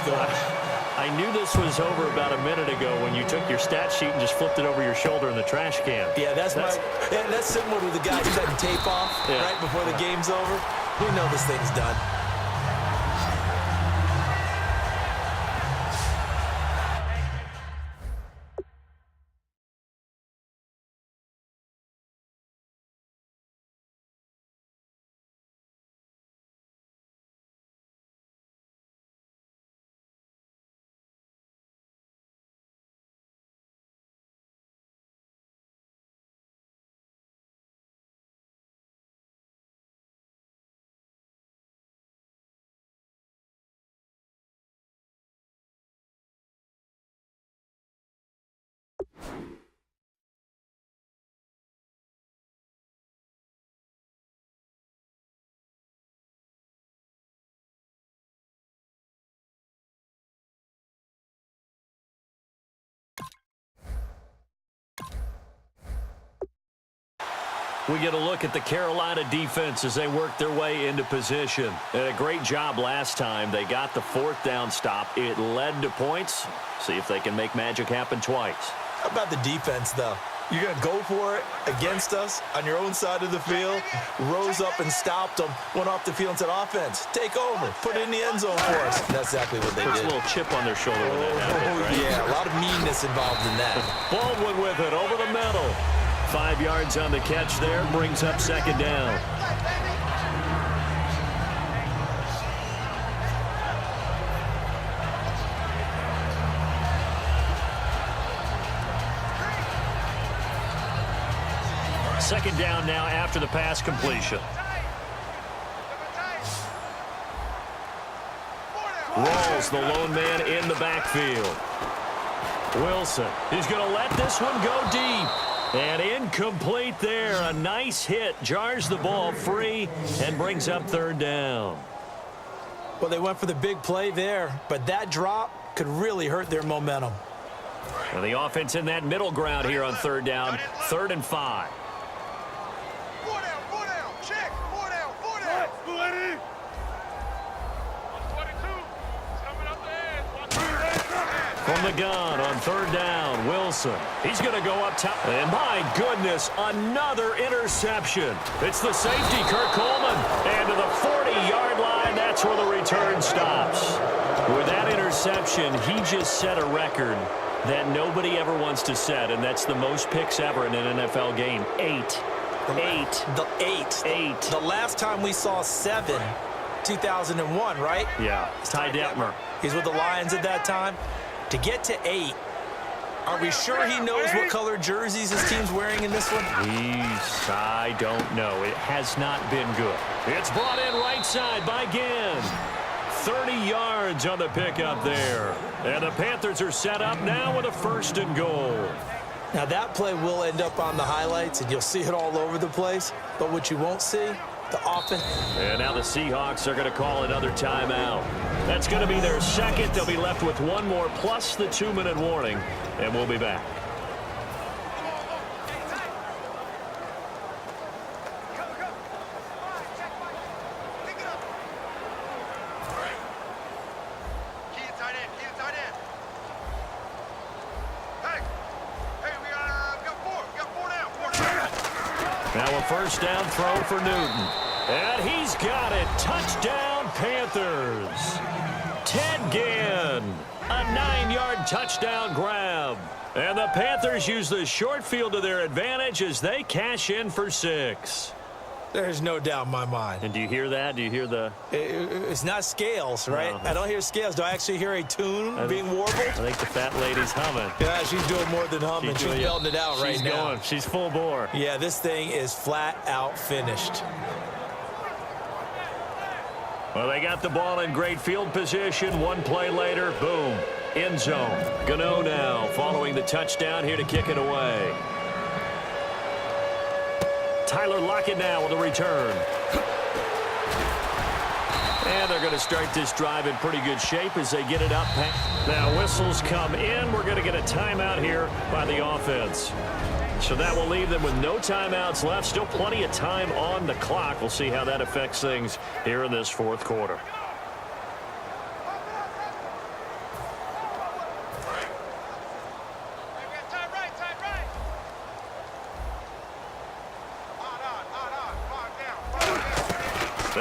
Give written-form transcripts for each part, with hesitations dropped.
score. I knew this was over about a minute ago when you took your stat sheet and just flipped it over your shoulder in the trash can. Yeah, that's similar to the guy cutting tape off right before the game's over. We know this thing's done. We get a look at the Carolina defense as they work their way into position. And a great job last time. They got the fourth down stop. It led to points. See if they can make magic happen twice. How about the defense, though? You're going to go for it against us on your own side of the field, rose up and stopped them, went off the field and said, offense, take over, put it in the end zone for us. And that's exactly what they did. A little chip on their shoulder when that happened, right? Yeah, a lot of meanness involved in that. Baldwin with it over the middle. 5 yards on the catch there, brings up second down. Second down now after the pass completion. Rolls the lone man in the backfield. Wilson, he's going to let this one go deep. And incomplete there. A nice hit. Jars the ball free and brings up third down. Well, they went for the big play there, but that drop could really hurt their momentum. And the offense in that middle ground here on third down. 3rd and 5. From the gun on third down, Wilson. He's going to go up top. And my goodness, another interception. It's the safety, Kirk Coleman. And to the 40-yard line, that's where the return stops. With that interception, he just set a record that nobody ever wants to set, and that's the most picks ever in an NFL game. 8. The last time we saw 7, 2001, right? Yeah, Ty Detmer. He's with the Lions at that time. To get to 8, are we sure he knows what color jerseys his team's wearing in this one? I don't know. It has not been good. It's brought in right side by Ginn. 30 yards on the pickup there. And the Panthers are set up now with a 1st and goal. Now that play will end up on the highlights, and you'll see it all over the place. But what you won't see, the offense. And now the Seahawks are going to call another timeout. That's going to be their second. They'll be left with one more plus the 2-minute warning, and we'll be back. Now a 1st down throw for Newton. And he's got it. Touchdown, Panthers. Ted Ginn. A 9-yard touchdown grab. And the Panthers use the short field to their advantage as they cash in for 6. There's no doubt in my mind. And do you hear that? Do you hear the... It's not scales, right? No. I don't hear scales. Do I actually hear a tune being warbled? I think the fat lady's humming. Yeah, she's doing more than humming. She's belting it out right now. She's full bore. Yeah, this thing is flat out finished. Well, they got the ball in great field position. One play later, boom, end zone. Gano now following the touchdown here to kick it away. Tyler Lockett now with a return. And they're going to start this drive in pretty good shape as they get it up. Now whistles come in. We're going to get a timeout here by the offense. So that will leave them with no timeouts left. Still plenty of time on the clock. We'll see how that affects things here in this 4th quarter.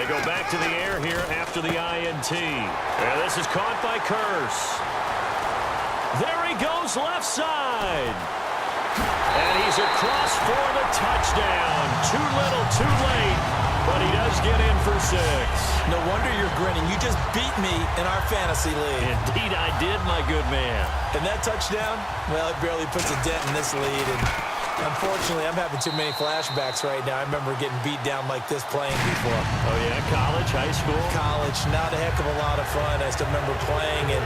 They go back to the air here after the INT. And this is caught by Curse. There he goes left side. And he's across for the touchdown. Too little, too late. But he does get in for 6. No wonder you're grinning. You just beat me in our fantasy league. Indeed I did, my good man. And that touchdown, well, it barely puts a dent in this lead. And unfortunately, I'm having too many flashbacks right now. I remember getting beat down like this playing before. Oh, yeah? College, high school? College, not a heck of a lot of fun. I still remember playing and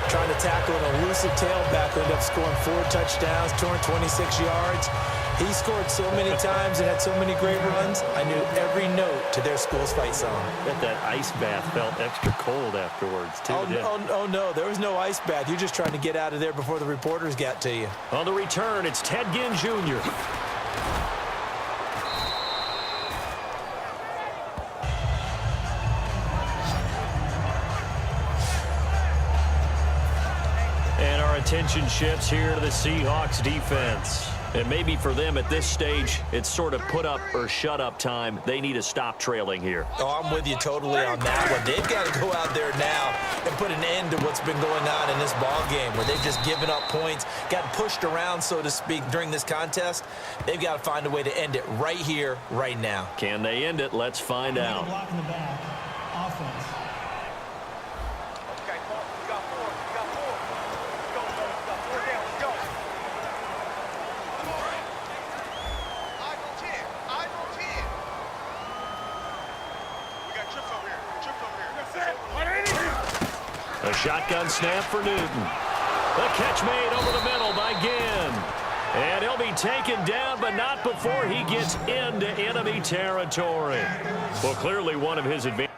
trying to tackle an elusive tailback who ended up scoring 4 touchdowns, 226 yards. He scored so many times and had so many great runs, I knew every note to their school's fight song. Bet that ice bath felt extra cold afterwards, too. Oh, no, there was no ice bath. You're just trying to get out of there before the reporters got to you. On the return, it's Ted Ginn Jr. And our attention shifts here to the Seahawks defense. And maybe for them at this stage, it's sort of put up or shut up time. They need to stop trailing here. Oh, I'm with you totally on that one. They've got to go out there now and put an end to what's been going on in this ball game where they've just given up points, got pushed around, so to speak, during this contest. They've got to find a way to end it right here, right now. Can they end it? Let's find out. Block in the back. Offense. A shotgun snap for Newton. The catch made over the middle by Ginn. And he'll be taken down, but not before he gets into enemy territory. Well, clearly one of his advantages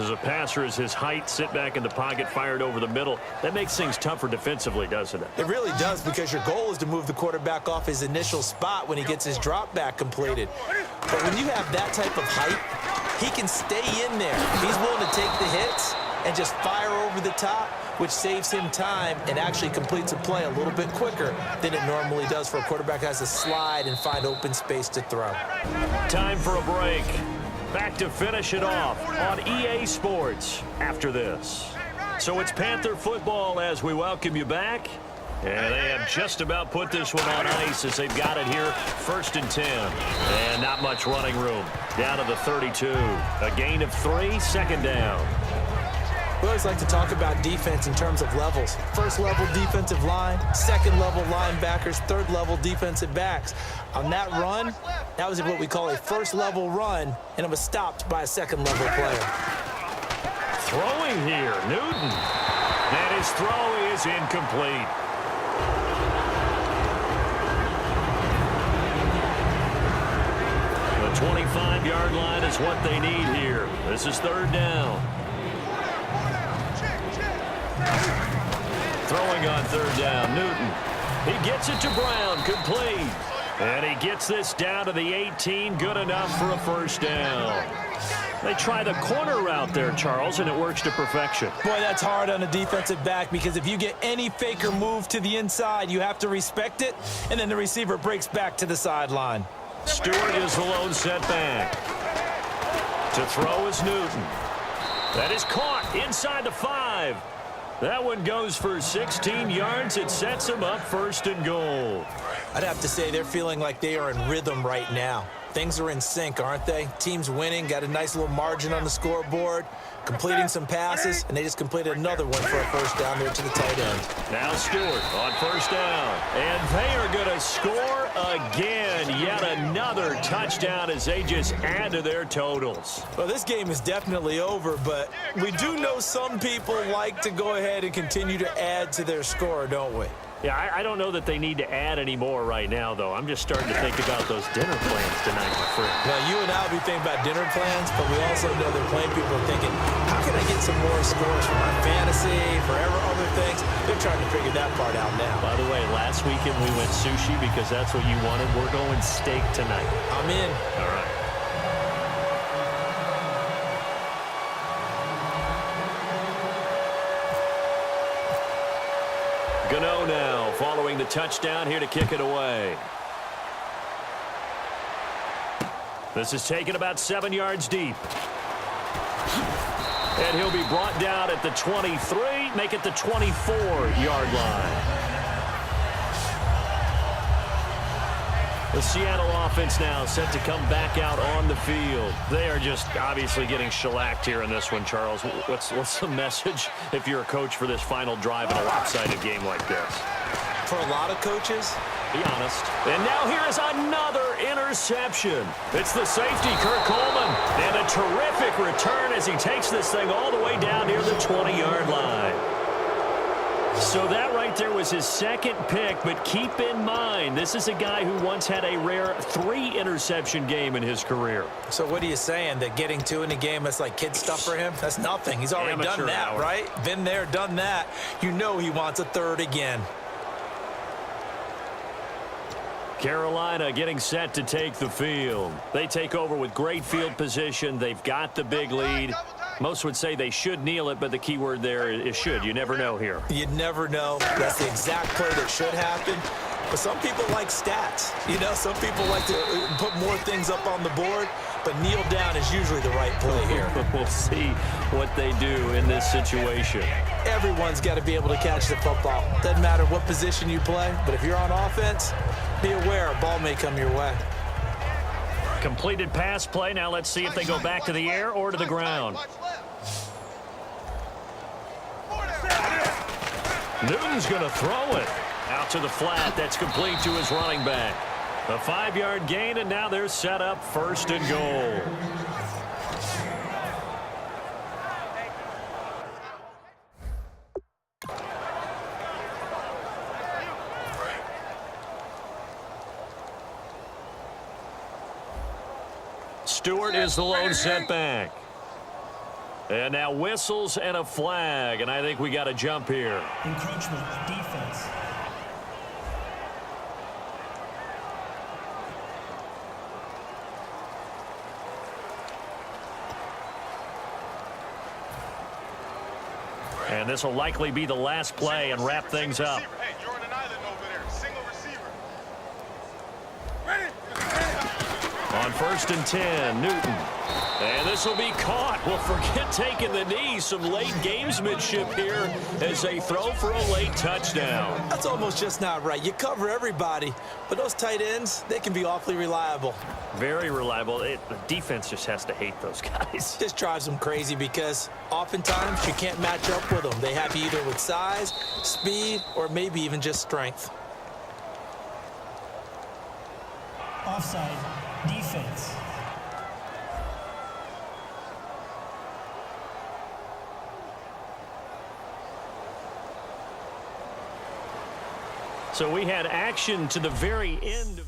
as a passer is his height. Sit back in the pocket, fired over the middle. That makes things tougher defensively, doesn't it? It really does, because your goal is to move the quarterback off his initial spot when he gets his drop back completed. But when you have that type of height, he can stay in there. He's willing to take the hits and just fire over the top, which saves him time and actually completes a play a little bit quicker than it normally does for a quarterback who has to slide and find open space to throw. Time for a break. Back to finish it off on EA Sports after this. So it's Panther football as we welcome you back. And they have just about put this one on ice as they've got it here. 1st and 10. And not much running room. Down to the 32. A gain of 3, 2nd down. We always like to talk about defense in terms of levels. 1st level defensive line, 2nd level linebackers, 3rd level defensive backs. On that run, that was what we call a 1st level run, and it was stopped by a 2nd level player. Throwing here, Newton. And his throw is incomplete. The 25-yard line is what they need here. This is 3rd down. Throwing on 3rd down, Newton. He gets it to Brown, complete. And he gets this down to the 18, good enough for a 1st down. They try the corner route there, Charles, and it works to perfection. Boy, that's hard on a defensive back, because if you get any faker move to the inside, you have to respect it, and then the receiver breaks back to the sideline. Stewart is the lone setback. To throw is Newton. That is caught inside the 5. That one goes for 16 yards. It sets him up 1st and goal. I'd have to say they're feeling like they are in rhythm right now. Things are in sync, aren't they? Team's winning, got a nice little margin on the scoreboard, completing some passes, and they just completed another one for a 1st down there to the tight end. Now Stewart on 1st down. And they are going to score again. Yet another touchdown as they just add to their totals. Well, this game is definitely over, but we do know some people like to go ahead and continue to add to their score, don't we? Yeah, I don't know that they need to add any more right now, though. I'm just starting to think about those dinner plans tonight, my friend. Well, you and I will be thinking about dinner plans, but we also know that plenty of people are thinking, how can I get some more scores for my fantasy, for other things? They're trying to figure that part out now. By the way, last weekend we went sushi because that's what you wanted. We're going steak tonight. I'm in. All right. Gano now following the touchdown here to kick it away. This is taken about 7 yards deep. And he'll be brought down at the 23, make it the 24-yard line. The Seattle offense now set to come back out on the field. They are just obviously getting shellacked here in this one, Charles. What's the message if you're a coach for this final drive in a lopsided game like this? For a lot of coaches, be honest. And now here is another interception. It's the safety, Kurt Coleman. And a terrific return as he takes this thing all the way down near the 20-yard line. So that right there was his second pick, but keep in mind, this is a guy who once had a rare 3-interception game in his career. So what are you saying, that getting 2 in a game, that's like kid stuff for him? That's nothing. He's already done that, right? Been there, done that. You know he wants a 3rd again. Carolina getting set to take the field. They take over with great field position. They've got the big lead. Most would say they should kneel it, but the key word there is should. You never know here. You never know. That's the exact play that should happen. But some people like stats. You know, some people like to put more things up on the board, but kneel down is usually the right play here. We'll see what they do in this situation. Everyone's got to be able to catch the football. Doesn't matter what position you play, but if you're on offense, be aware a ball may come your way. Completed pass play. Now let's see if they go back to the air or to the ground. Newton's going to throw it out to the flat. That's complete to his running back. A 5-yard gain, and now they're set up 1st and goal. Stewart is the lone setback. And now whistles and a flag, and I think we got a jump here. Encroachment, defense. And this will likely be the last play and wrap things up. Hey, you're on an island over there. Single receiver. On 1st and 10, Newton. And this will be caught. Well, forget taking the knee. Some late gamesmanship here as they throw for a late touchdown. That's almost just not right. You cover everybody, but those tight ends, they can be awfully reliable. Very reliable. The defense just has to hate those guys. Just drives them crazy because oftentimes you can't match up with them. They have you either with size, speed, or maybe even just strength. Offside, defense. So we had action to the very end of